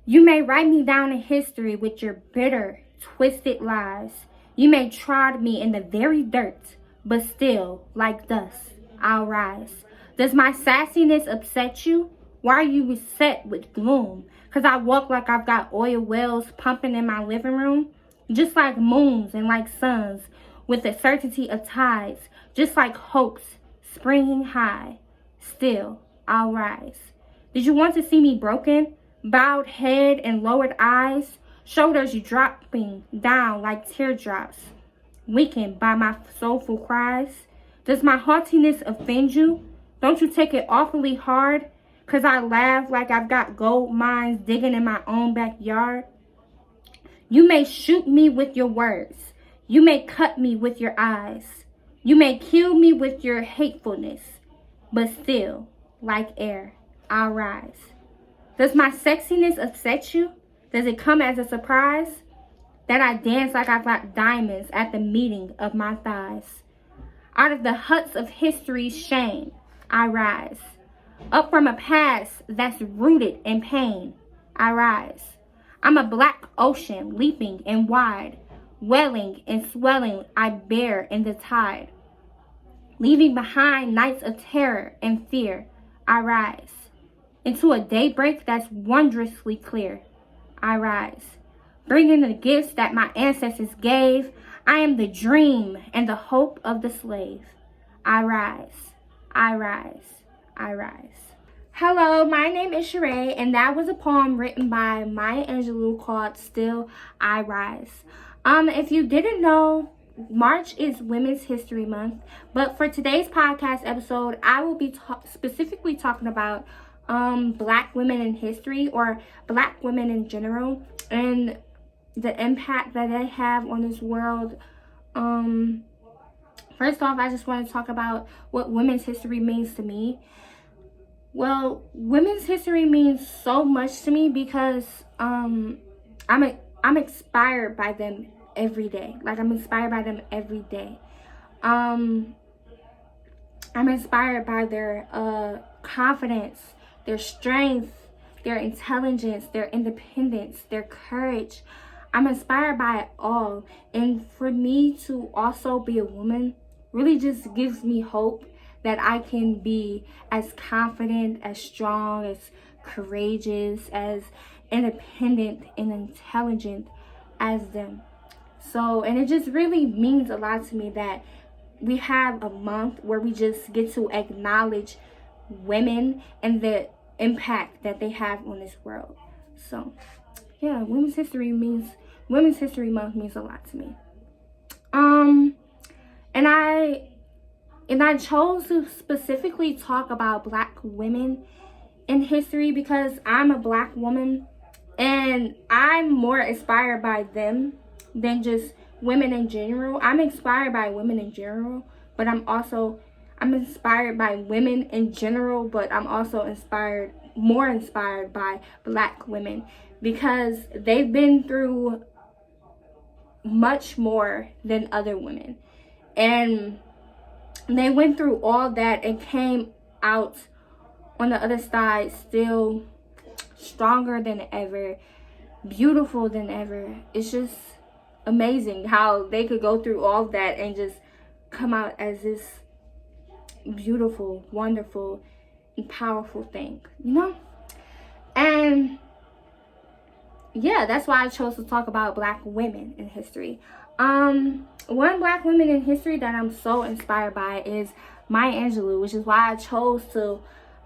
You may write me down in history with your bitter, twisted lies. You may trod me in the very dirt, but still, like dust, I'll rise. Does my sassiness upset you? Why are you beset with gloom? 'Cause I walk like I've got oil wells pumping in my living room? Just like moons and like suns, with the certainty of tides, just like hopes springing high. Still, I'll rise. Did you want to see me broken? Bowed head and lowered eyes, shoulders dropping down like teardrops, weakened by my soulful cries? Does my haughtiness offend you? Don't you take it awfully hard? 'Cause I laugh like I've got gold mines digging in my own backyard? You may shoot me with your words. You may cut me with your eyes. You may kill me with your hatefulness. But still, like air, I'll rise. Does my sexiness upset you? Does it come as a surprise that I dance like I've got diamonds at the meeting of my thighs? Out of the huts of history's shame, I rise. Up from a past that's rooted in pain, I rise. I'm a black ocean leaping and wide, welling and swelling I bear in the tide. Leaving behind nights of terror and fear, I rise. Into a daybreak that's wondrously clear, I rise. Bringing the gifts that my ancestors gave, I am the dream and the hope of the slave. I rise, I rise, I rise. Hello, my name is Charae, and that was a poem written by Maya Angelou called Still I Rise. If you didn't know, March is Women's History Month, but for today's podcast episode, I will be specifically talking about Black women in history, or Black women in general, and the impact that they have on this world. First off, I just want to talk about what women's history means to me. Well, women's history means so much to me because I'm inspired by them every day. Like, I'm inspired by them every day. I'm inspired by their confidence, their strength, their intelligence, their independence, their courage. I'm inspired by it all. And for me to also be a woman really just gives me hope that I can be as confident, as strong, as courageous, as independent and intelligent as them. So, and it just really means a lot to me that we have a month where we just get to acknowledge women and the impact that they have on this world. So, yeah, Women's History Month means a lot to me. And I chose to specifically talk about Black women in history because I'm a Black woman and I'm more inspired by them than just women in general. I'm inspired by women in general, but I'm inspired by women in general, but I'm also more inspired by Black women because they've been through much more than other women. And they went through all that and came out on the other side still stronger than ever, beautiful than ever. It's just amazing how they could go through all that and just come out as this beautiful, wonderful, and powerful thing, you know? And yeah, that's why I chose to talk about Black women in history. One Black woman in history that I'm so inspired by is Maya Angelou, which is why I chose to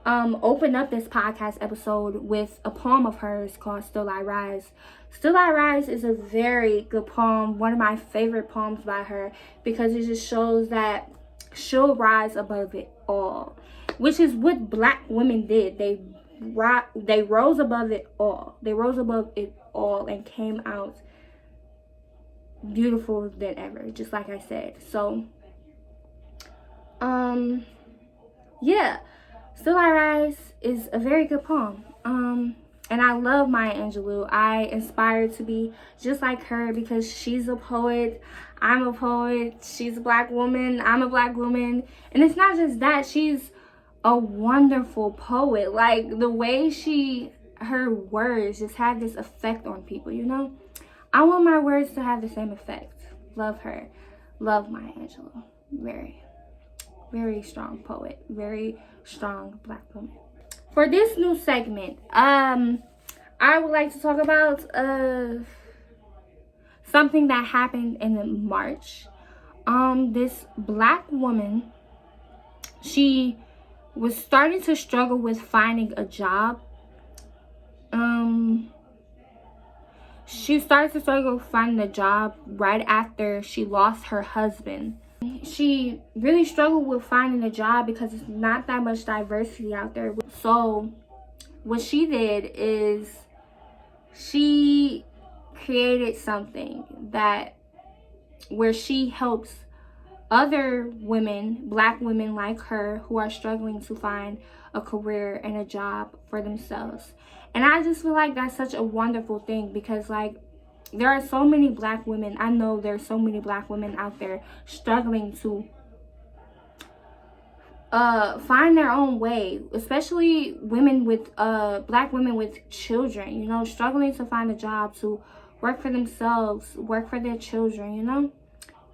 open up this podcast episode with a poem of hers called Still I Rise. Still I Rise is a very good poem, one of my favorite poems by her, because it just shows that she'll rise above it all, which is what Black women did. They rose above it all. They rose above it all and came out beautiful than ever, just like I said. So yeah, Still I Rise is a very good poem. And I love Maya Angelou. I aspire to be just like her because she's a poet. I'm a poet. She's a Black woman. I'm a Black woman. And it's not just that. She's a wonderful poet. Like, the way she her words just have this effect on people, you know? I want my words to have the same effect. Love her. Love Maya Angelou. Very, very strong poet. Very strong Black woman. For this new segment, I would like to talk about something that happened in March. This Black woman, she was starting to struggle with finding a job. She started to struggle finding a job right after she lost her husband. She really struggled with finding a job because it's not that much diversity out there. So what she did is she created something that where she helps other women, Black women like her, who are struggling to find a career and a job for themselves. And I just feel like that's such a wonderful thing, because like there are so many Black women. I know there's so many Black women out there struggling to find their own way, especially women with Black women with children, you know, struggling to find a job, to work for themselves, work for their children, you know.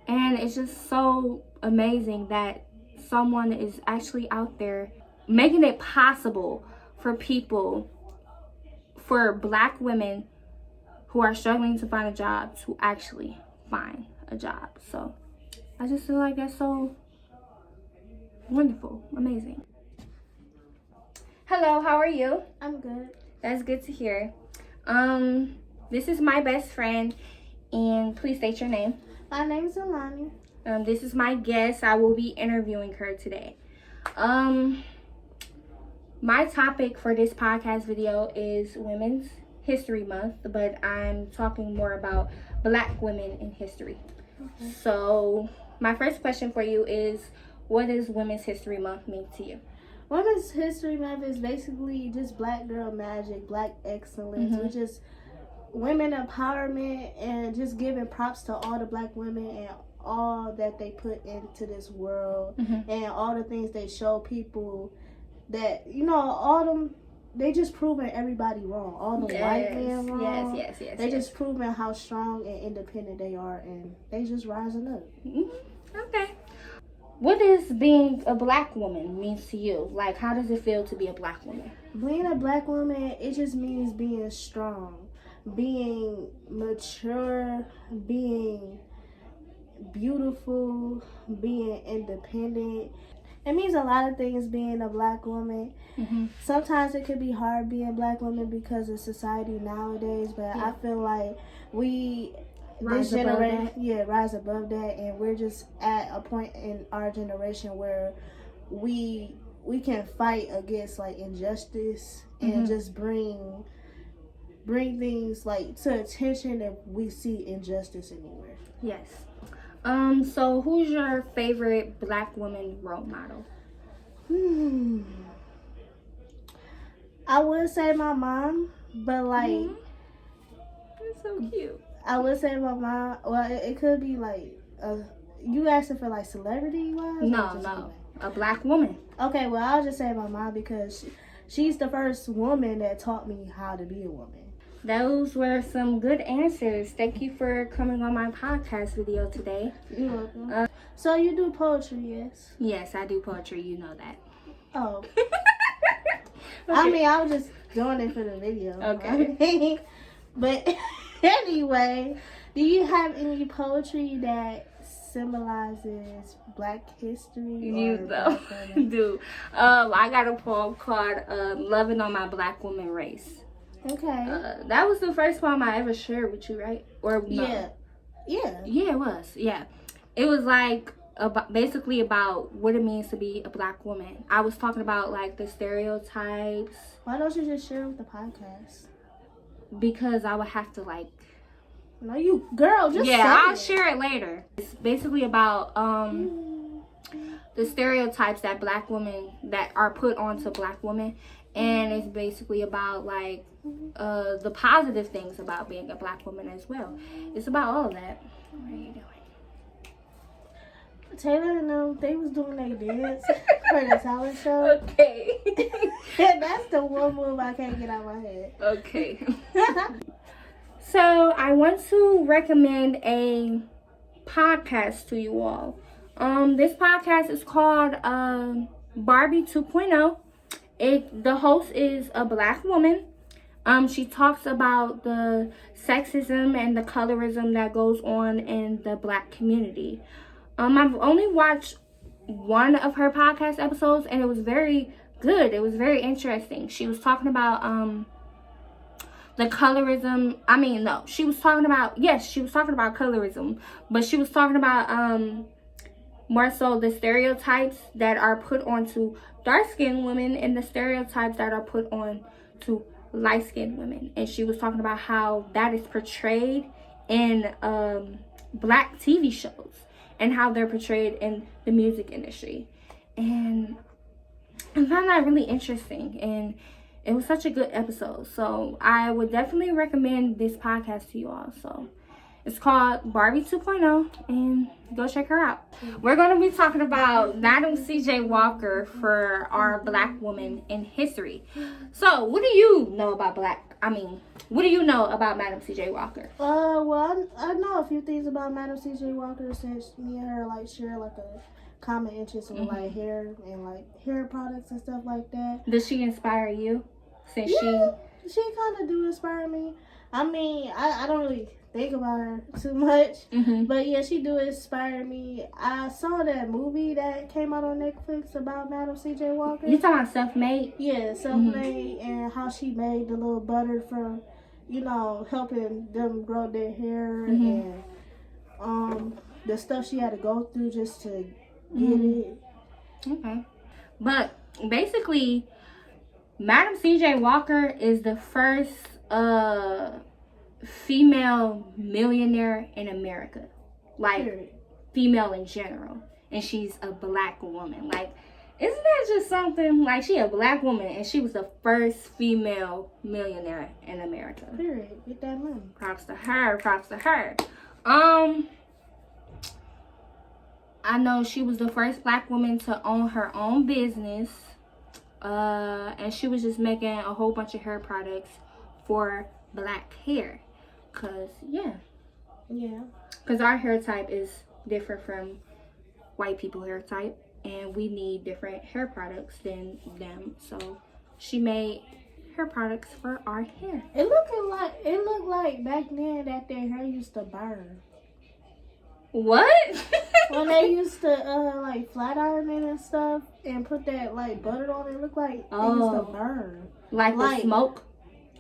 And it's just so amazing that someone is actually out there making it possible for people, for Black women who are struggling to find a job, to actually find a job. So I just feel like that's so wonderful, amazing. Hello, how are you? I'm good. That's good to hear. This is my best friend, and please state your name. My name is Alani. This is my guest. I will be interviewing her today. My topic for this podcast video is Women's History Month, but I'm talking more about Black women in history. Okay. So my first question for you is, what does Women's History Month mean to you? Women's History Month is basically just Black girl magic, Black excellence, which is women empowerment, and just giving props to all the Black women and all that they put into this world, and all the things they show people that, you know, all them, they just proving everybody wrong. All the white men wrong. Yes. They just proving how strong and independent they are, and they just rising up. Okay. What does being a Black woman means to you? Like, how does it feel to be a Black woman? Being a Black woman, it just means being strong, being mature, being beautiful, being independent. It means a lot of things being a Black woman. Sometimes it could be hard being a Black woman because of society nowadays, but I feel like rise above that, and we're just at a point in our generation where we can fight against like injustice and just bring things like to attention if we see injustice anywhere. Yes. So who's your favorite Black woman role model? I would say my mom, but like That's so cute. I would say my mom. Well, it could be like you asking for like celebrity wise? No, a Black woman. Okay, well I'll just say my mom because she's the first woman that taught me how to be a woman. Those were some good answers. Thank you for coming on my podcast video today. You're welcome. So you do poetry, yes? Yes, I do poetry. You know that. Oh. Okay. I mean, I was just doing it for the video. Okay. But anyway, do you have any poetry that symbolizes Black history? You though. Do. I got a poem called "Loving on My Black Woman Race." Okay. That was the first poem I ever shared with you, right? Or no? Yeah, it was. Yeah. It was like basically about what it means to be a Black woman. I was talking about like the stereotypes. Why don't you just share with the podcast? Because I would have to like. No, you girl, just I'll share it later. It's basically about the stereotypes that Black women that are put onto Black women, and it's basically about like the positive things about being a Black woman as well. It's about all of that. What are you doing? Taylor and them, they was doing their dance. For the talent show. Okay. That's the one move I can't get out of my head. Okay. So I want to recommend a podcast to you all. This podcast is called Barbie 2.0. The host is a black woman. She talks about the sexism and the colorism that goes on in the black community. I've only watched one of her podcast episodes, and it was very good. It was very interesting. She was talking about the colorism. She was talking about colorism, but she was talking about more so the stereotypes that are put onto dark-skinned women and the stereotypes that are put on to light-skinned women. And she was talking about how that is portrayed in black TV shows and how they're portrayed in the music industry. And I found that really interesting, and it was such a good episode. So I would definitely recommend this podcast to you all. So it's called Barbie 2.0, and go check her out. We're going to be talking about Madam C.J. Walker for our Black Woman in History. So what do you know about what do you know about Madam C.J. Walker? Well, I know a few things about Madam C.J. Walker, since me and her share a common interest in hair and hair products and stuff like that. Does she inspire you? She kind of do inspire me. I don't really think about her too much, but yeah, she do inspire me. I saw that movie that came out on Netflix about Madam C.J. Walker. You talking about Self-Made? Yeah, Self-Made, and how she made the little butter from, helping them grow their hair, and the stuff she had to go through just to get it. Okay, but basically, Madam C.J. Walker is the first female millionaire in America, female in general, and she's a black woman. Isn't that just something? She a black woman, and she was the first female millionaire in America. Period. Get that money. Props to her. I know she was the first black woman to own her own business, and she was just making a whole bunch of hair products for black hair. Cause our hair type is different from white people hair type, and we need different hair products than them. So she made hair products for our hair. It looked like back then that their hair used to burn. What? When they used to flat iron it and stuff and put that butter on it, looked like it used to burn. Like the smoke.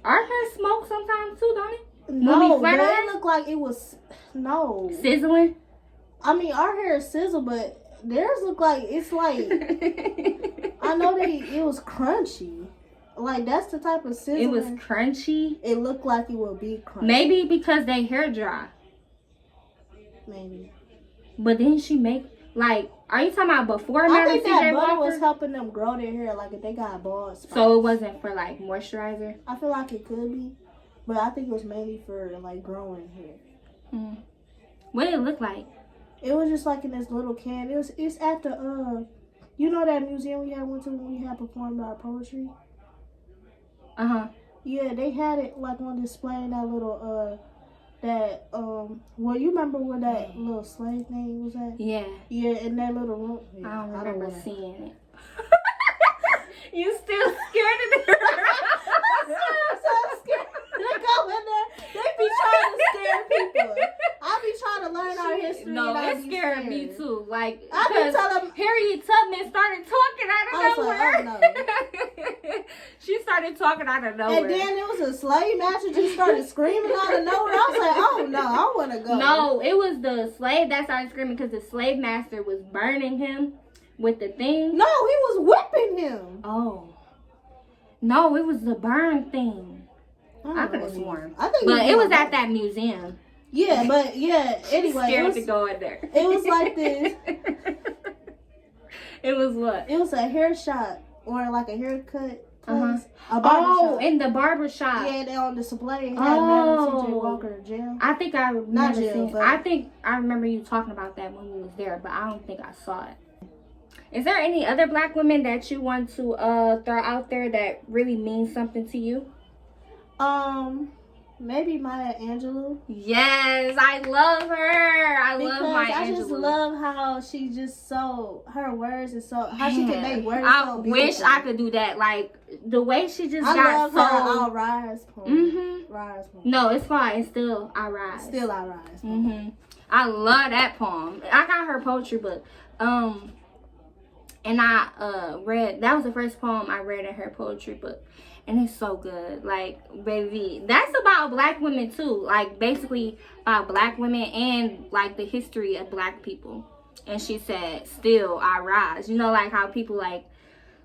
Our hair smoke sometimes too, don't it? No, but it looked like it was sizzling. Our hair is sizzle, but theirs look like it's I know it was crunchy. That's the type of sizzling. It was crunchy. It looked like it would be crunchy. Maybe because they hair dry. Maybe. But then she make are you talking about before Madam C.J. Walker? I think that butter was helping them grow their hair, if they got bald spots. So it wasn't for moisturizer? I feel like it could be, but I think it was mainly for growing hair. What did it look like? It was just in this little can. It's at the that museum we went to when we had performed our poetry. Yeah, they had it on display in that little well, you remember where that little slave thing was at? Yeah, in that little room. Yeah, I don't remember seeing it. You still scared of it? I'm so scared to go in there. They be trying to scare people. I be trying to learn our history. No, it scared me too. I be telling Harriet Tubman started talking out of nowhere. She started talking out of nowhere. And then there was a slave master just started screaming out of nowhere. I was like, oh no, I want to go. No, it was the slave that started screaming because the slave master was burning him with the thing. No, he was whipping him. Oh. No, it was the burn thing. I could have sworn. But it was at that museum. Yeah, but anyway. Scared to go in there. It was like this. It was what? It was a hair shop or a haircut place. In the barber shop. Yeah, they on display. Had Madam C.J. Walker jail. I think I remember I think I remember you talking about that when we was there, but I don't think I saw it. Is there any other black women that you want to throw out there that really means something to you? Maybe Maya Angelou. Yes, I love her. I love Maya Angelou. I just love how she just her words is so, how she can make words I so beautiful. wish I could do that. Like, the way she just I got love her I'll Rise poem. Rise poem. No, it's fine. It's Still I Rise. Still I Rise. I love that poem. I got her poetry book. And I read, that was the first poem I read in her poetry book. And it's so good. Like, baby, that's about black women too. Like, basically about black women and like the history of black people. And she said, still I rise. You know, like how people like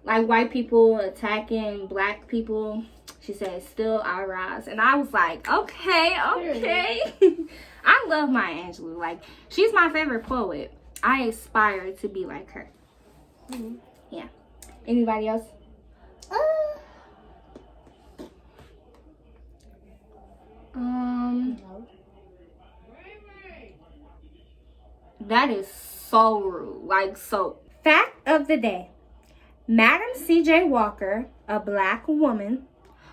white people attacking black people. She said, still I rise. And I was like, okay. I love Maya Angelou. Like, she's my favorite poet. I aspire to be like her. Yeah. Anybody else? That is so rude. Like, so. Fact of the day. Madam C.J. Walker, a black woman,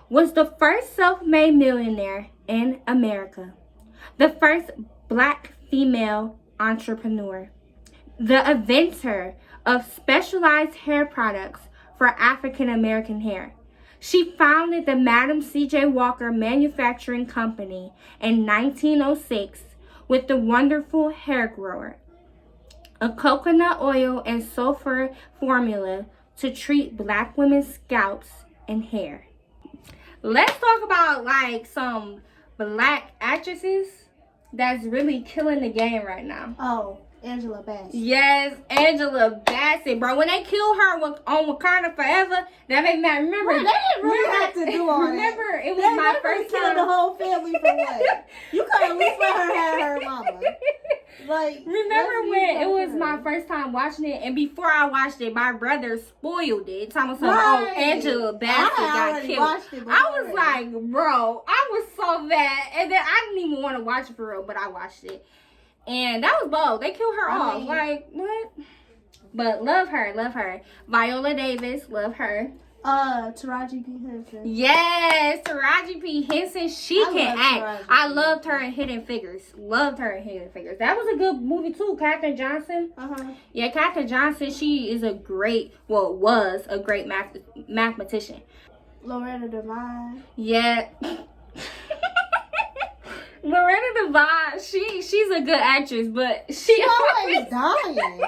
was the first self-made millionaire in America. The first black female entrepreneur. The inventor of specialized hair products for African American hair. She founded the Madam C.J. Walker Manufacturing Company in 1906 with the wonderful hair grower, a coconut oil and sulfur formula to treat black women's scalps and hair. Let's talk about like some black actresses that's really killing the game right now. Oh, Angela Bassett. Yes, Angela Bassett, bro. When they killed her on Wakanda Forever, that made me mad. Remember, they didn't really have to do all that. Remember, it was my first time. Killed the whole family for what? You could at least let her have her mama. Like, remember when it was my first time watching it, and before I watched it, my brother spoiled it. Talking about, oh, Angela Bassett got killed. I was like, bro, I was so mad, and then I didn't even want to watch it for real, but I watched it. And that was bold. They killed her off. Like, what? But love her. Viola Davis, love her. Taraji P. Henson. Yes, Taraji P. Henson. She can act. I loved her in Hidden Figures. Loved her in Hidden Figures. That was a good movie too. Katherine Johnson. Yeah, Katherine Johnson. She is was a great mathematician. Loretta Devine. Yeah. Loretta Devine, she's a good actress, but she always dying.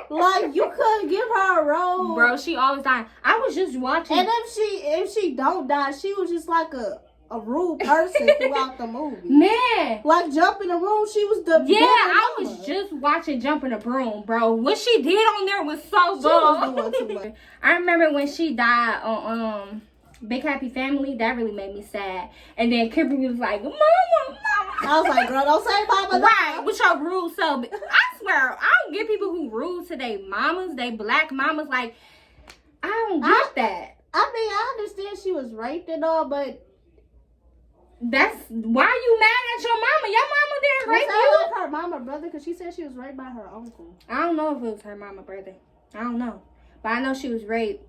Like, you couldn't give her a role. Bro, she always dying. I was just watching. And if she don't die, she was just like a rude person throughout the movie. Man. Like, Jump in the Room, she was the I was just watching Jump in the Broom, bro. What she did on there was so good. I remember when she died on Big Happy Family. That really made me sad. And then Kimberly was like, Mama. I was like, girl, don't say mama. Right, with your rude self. I swear, I don't get people who rude to their mamas, they black mamas. Like, I don't get that. I mean, I understand she was raped and all, but that's why you mad at your mama. Your mama didn't rape you. Like her mama brother, because she said she was raped by her uncle. I don't know if it was her mama brother. I don't know, but I know she was raped.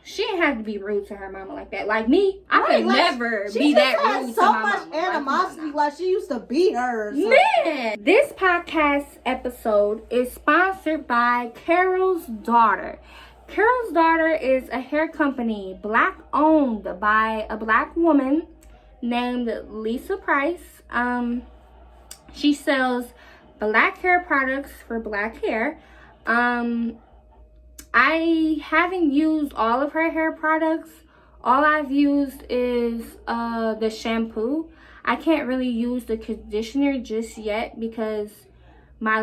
She didn't have to be rude to her mama like that. Like me, I could never be that rude to my mama. She had so much animosity, like she used to beat her. Man, this podcast episode is sponsored by Carol's Daughter. Carol's Daughter is a hair company, black owned by a black woman named Lisa Price. She sells black hair products for black hair. I haven't used all of her hair products. All I've used is the shampoo. I can't really use the conditioner just yet because I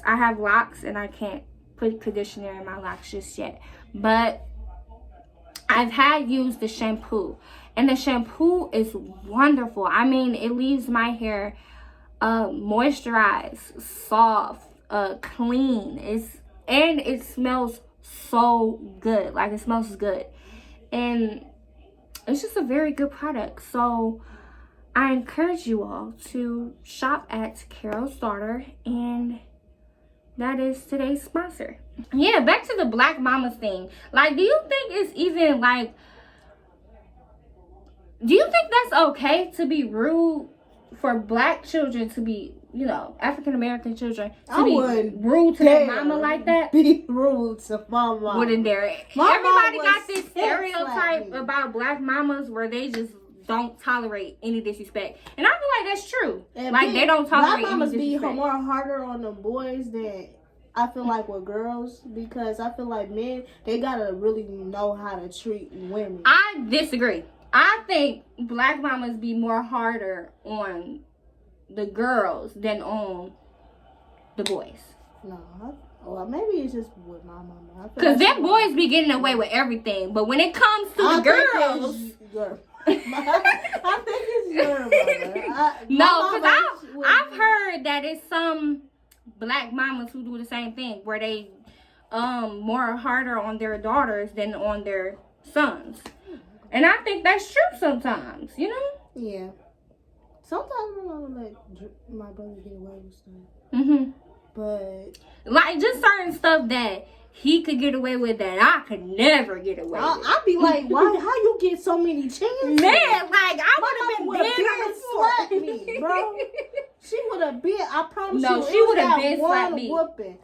have locks and I can't put conditioner in my locks just yet. But I've used the shampoo. And the shampoo is wonderful. I mean, it leaves my hair moisturized, soft, clean. And it smells so good. Like, it smells good. And it's just a very good product. So I encourage you all to shop at Carol's Daughter and that is today's sponsor. Yeah, back to the black mamas thing. Like, do you think it's even like, do you think that's okay to be rude for black children to be, you know, African American children to be rude to their mama like that? Be rude to my mama. Wouldn't there? Everybody got this stereotype about black mamas where they just don't tolerate any disrespect, and I feel like that's true. And like they don't tolerate black mamas any disrespect. be more harder on the boys than I feel like with girls, because I feel like men, they gotta really know how to treat women. I disagree. I think black mamas be more harder on the girls than on the boys. No, well, maybe it's just with my mama. Because them boys be getting away with everything, but when it comes to the girls, I think it's your mother. No, because I've heard that it's some black mamas who do the same thing, where they more harder on their daughters than on their sons. And I think that's true sometimes, you know? Yeah. Sometimes I want to let my brother get away with stuff. Mm-hmm. But like, just certain stuff that he could get away with that I could never get away with. I'd be like, why? How you get so many chances? Man, like, I would have been dead slapped me, bro. She would have been, I promise you. No, she would have been slapped me. Whooping.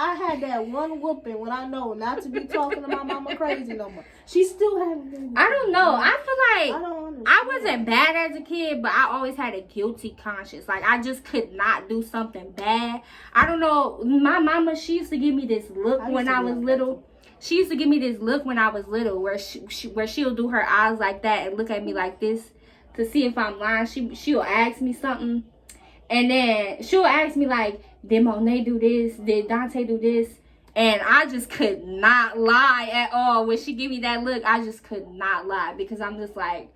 I had that one whooping when I know not to be talking to my mama crazy no more. She still haven't been. I don't know. I feel like I don't understand. I wasn't bad as a kid, but I always had a guilty conscience. Like, I just could not do something bad. I don't know. My mama, she used to give me this look when I was little. She used to give me this look when I was little, where she'll do her eyes like that and look at me like this to see if I'm lying. She'll ask me something, and then she'll ask me like, did Monet do this? Did Dante do this? And I just could not lie at all. When she give me that look, I just could not lie, because I'm just like,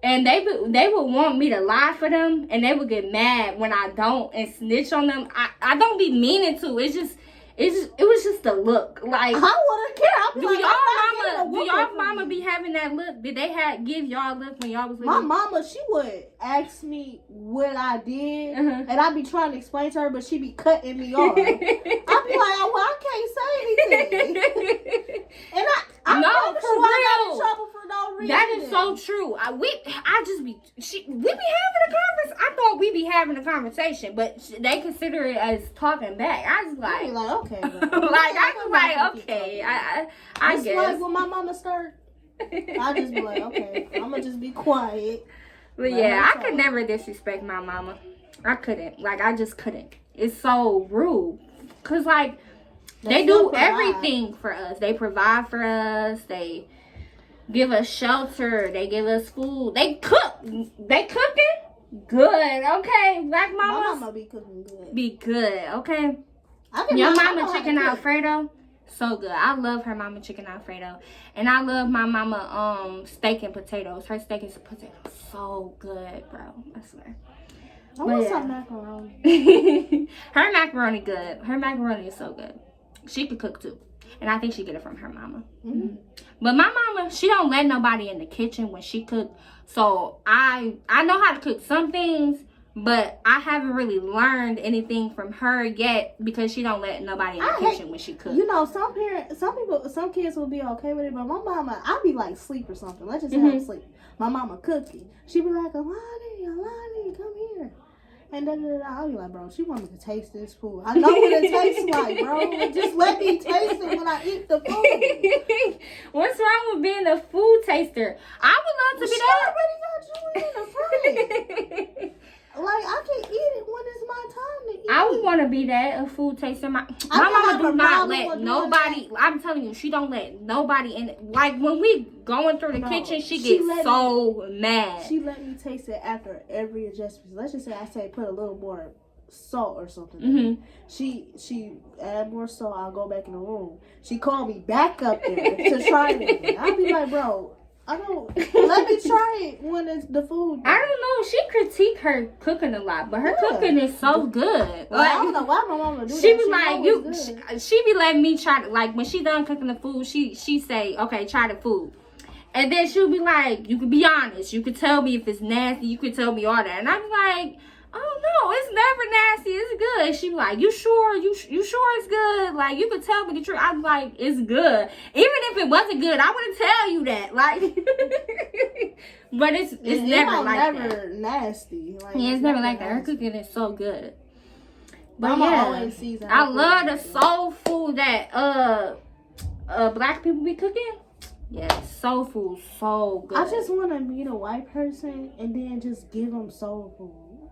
and they would want me to lie for them, and they would get mad when I don't and snitch on them. I don't be meaning to. It was just a look. Like, I wouldn't care. Do y'all mama be having that look? Did they give y'all a look when y'all was little? My mama, she would ask me what I did, and I'd be trying to explain to her, but she be cutting me off. I'd be like, well, I can't say anything. And I no, for real. I got in trouble for no reason. That is so true. We be having a conversation. I thought we be having a conversation, but they consider it as talking back. I was like, okay, bro. I was like, okay, I guess. Like when my mama start, I just be like, okay, I'm gonna just be quiet. But yeah, I could never disrespect my mama. I couldn't. Like, I just couldn't. It's so rude. Cause like, they do everything for us. They provide for us. They give us shelter. They give us food. They cook. They cooking good. Okay, black mamas. My mama be cooking good. Be good. Okay. Your mama chicken Alfredo, so good. I love her mama chicken Alfredo, and I love my mama steak and potatoes. Her steak and potatoes so good, bro. I swear. I want some macaroni. Her macaroni good. Her macaroni is so good. She could cook too, and I think she get it from her mama. Mm-hmm. But my mama, she don't let nobody in the kitchen when she cook. So I know how to cook some things, but I haven't really learned anything from her yet, because she don't let nobody in the kitchen when she cooks. You know, some kids will be okay with it, but my mama, I'll be like sleep or something. Let's just have sleep. My mama cooking. She be like, Alani, come here. And I'll be like, bro, she want me to taste this food. I know what it tastes like, bro. Just let me taste it when I eat the food. What's wrong with being a food taster? I would love to be that. She already got you in the fridge. Like, I can eat it when it's my time to eat. I would want to be that, a food taster. My mama do not let nobody, I'm telling you, she don't let nobody in. Like, when we going through the kitchen, she gets so mad. She let me taste it after every adjustment. Let's just say I put a little more salt or something. Mm-hmm. She add more salt, I'll go back in the room. She called me back up there to try it again. I'll be like, bro, I don't. Let me try it when it's the food. I don't know. She critique her cooking a lot, but her cooking is so good. Well, I don't know why my mama do that. She be like, she be letting me try. Like, when she done cooking the food, she say, okay, try the food, and then she'll be like, you can be honest. You can tell me if it's nasty. You can tell me all that, and I'm like, oh no, it's never nasty. It's good. She be like, you sure? You sure it's good? Like, you could tell me the truth. I'm like, it's good. Even if it wasn't good, I wouldn't tell you that. Like, but it's never like never that. Nasty. Like, Yeah, it's never like that. Her cooking is so good. But Mama yeah, always sees I love the soul food that black people be cooking. Yeah, soul food, so good. I just want to meet a white person and then just give them soul food.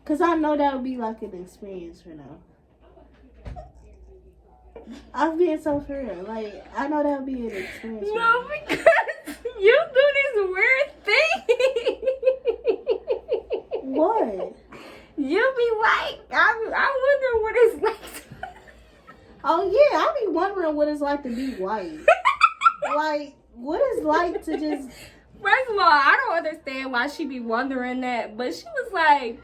Because I know that would be like an experience for them. I'm being so for real. Like, I know that would be an experience for No, them. because you do this weird thing. What? You be like, I wonder what it's like. Oh, yeah. I be wondering what it's like to be white. Like, what it's like to just... First of all, I don't understand why she be wondering that, but she was like,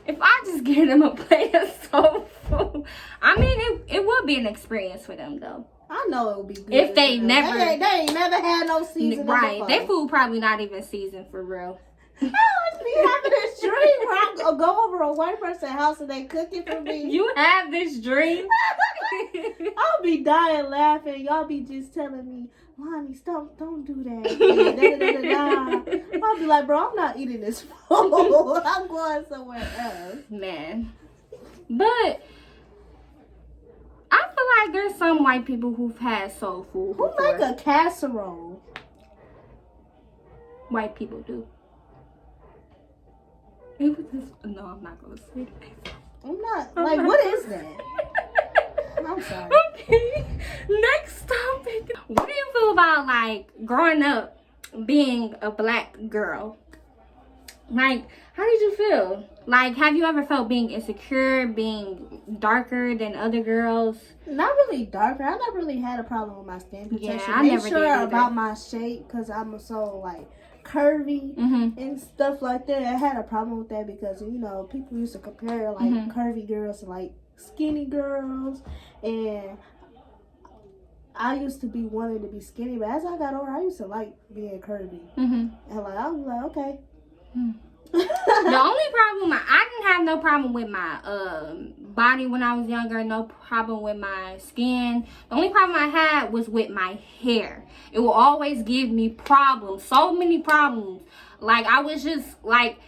if I just give them a plate of soul food, I mean, it would be an experience for them, though. I know it would be good. If they never... They ain't never had no seasoning. Right. Their food probably not even seasoned for real. I always be having this dream where I go over a white person's house and they cook it for me. You have this dream? I'll be dying laughing. Y'all be just telling me, Lonnie, stop, don't do that. I'll be like, bro, I'm not eating this food. I'm going somewhere else. Man. But I feel like there's some white people who've had soul food Who before. make a casserole? White people do. It was this, no, I'm not gonna say that. I'm not. Like, what is that? I'm sorry. Okay. Next topic. What do you feel about, like, growing up being a black girl? Like, how did you feel? Like, have you ever felt being insecure, being darker than other girls? Not really darker. I never really had a problem with my skin protection. Yeah, I never sure did either. about my shape because I'm so, like, curvy and stuff like that. I had a problem with that because, you know, people used to compare, like, curvy girls to, like, skinny girls. And I used to be wanting to be skinny, but as I got older, I used to like being curvy. And, like, I was like, okay. The only problem, I didn't have no problem with my body when I was younger, no problem with my skin. The only problem I had was with my hair. It will always give me problems, so many problems. Like, I was just, like,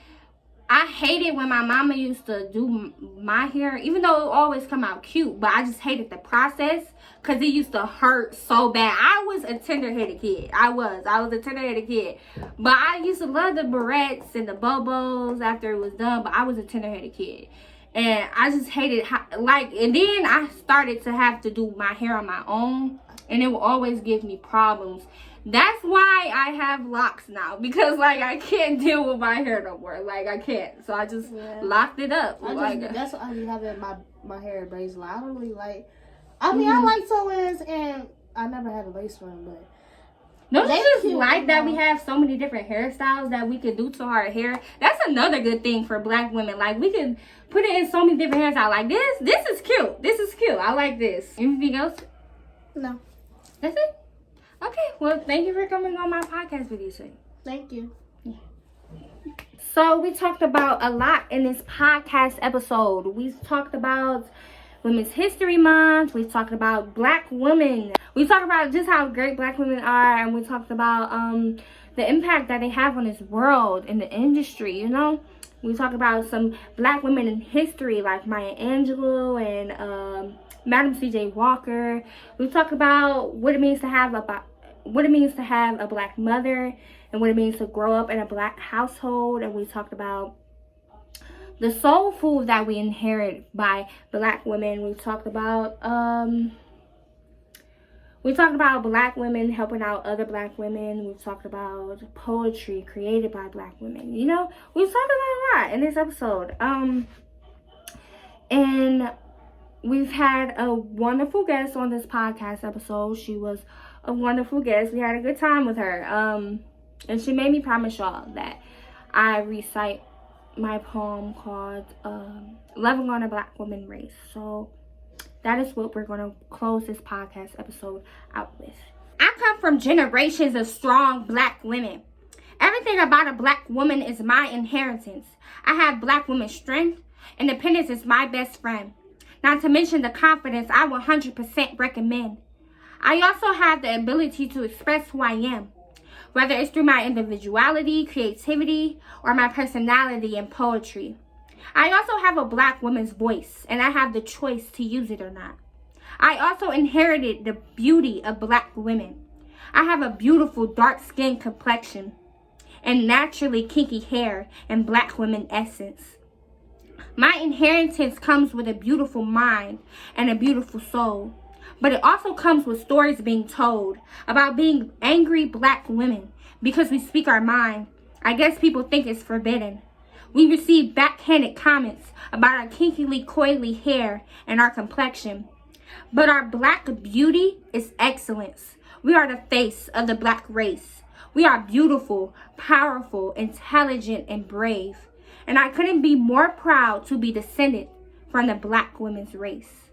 I hated when my mama used to do my hair, even though it always come out cute, but I just hated the process because it used to hurt so bad. I was a tender-headed kid. I was a tender-headed kid. But I used to love the barrettes and the bobos after it was done, but I was a tender-headed kid. And I just hated, and then I started to have to do my hair on my own, and it would always give me problems. That's why I have locks now, because, like, I can't deal with my hair no more. Like, I can't. So I just locked it up. That's why I be having my hair braids. Like, I don't really like, I mean, I like sew-ins, and I never had a lace one, but. Don't you just like that we have so many different hairstyles that we could do to our hair? That's another good thing for black women. Like, we can put it in so many different hairstyles. Like, this is cute. This is cute. I like this. Anything else? No. That's it? Okay. Well, thank you for coming on my podcast with you today. Thank you. Yeah. So, we talked about a lot in this podcast episode. We talked about Women's History Month. We talked about black women. We talked about just how great black women are, and we talked about the impact that they have on this world in the industry, you know. We talked about some black women in history like Maya Angelou and Madam C.J. Walker. We talked about what it means to have a black mother and what it means to grow up in a black household, and we talked about the soul food that we inherit by black women. We talked about black women helping out other black women. We talked about poetry created by black women. You know, we talked about a lot in this episode. And we've had a wonderful guest on this podcast episode. She was a wonderful guest. We had a good time with her. And she made me promise y'all that I recite my poem called Loving on a Black Woman Race. So that is what we're going to close this podcast episode out with. I come from generations of strong black women. Everything about a black woman is my inheritance. I have black woman strength. Independence is my best friend. Not to mention the confidence I 100% recommend. I also have the ability to express who I am, whether it's through my individuality, creativity, or my personality and poetry. I also have a black woman's voice, and I have the choice to use it or not. I also inherited the beauty of black women. I have a beautiful dark skin complexion and naturally kinky hair and black women essence. My inheritance comes with a beautiful mind and a beautiful soul, but it also comes with stories being told about being angry black women because we speak our mind. I guess people think it's forbidden. We receive backhanded comments about our kinkily coily hair and our complexion. But our black beauty is excellence. We are the face of the black race. We are beautiful, powerful, intelligent, and brave. And I couldn't be more proud to be descended from the black women's race.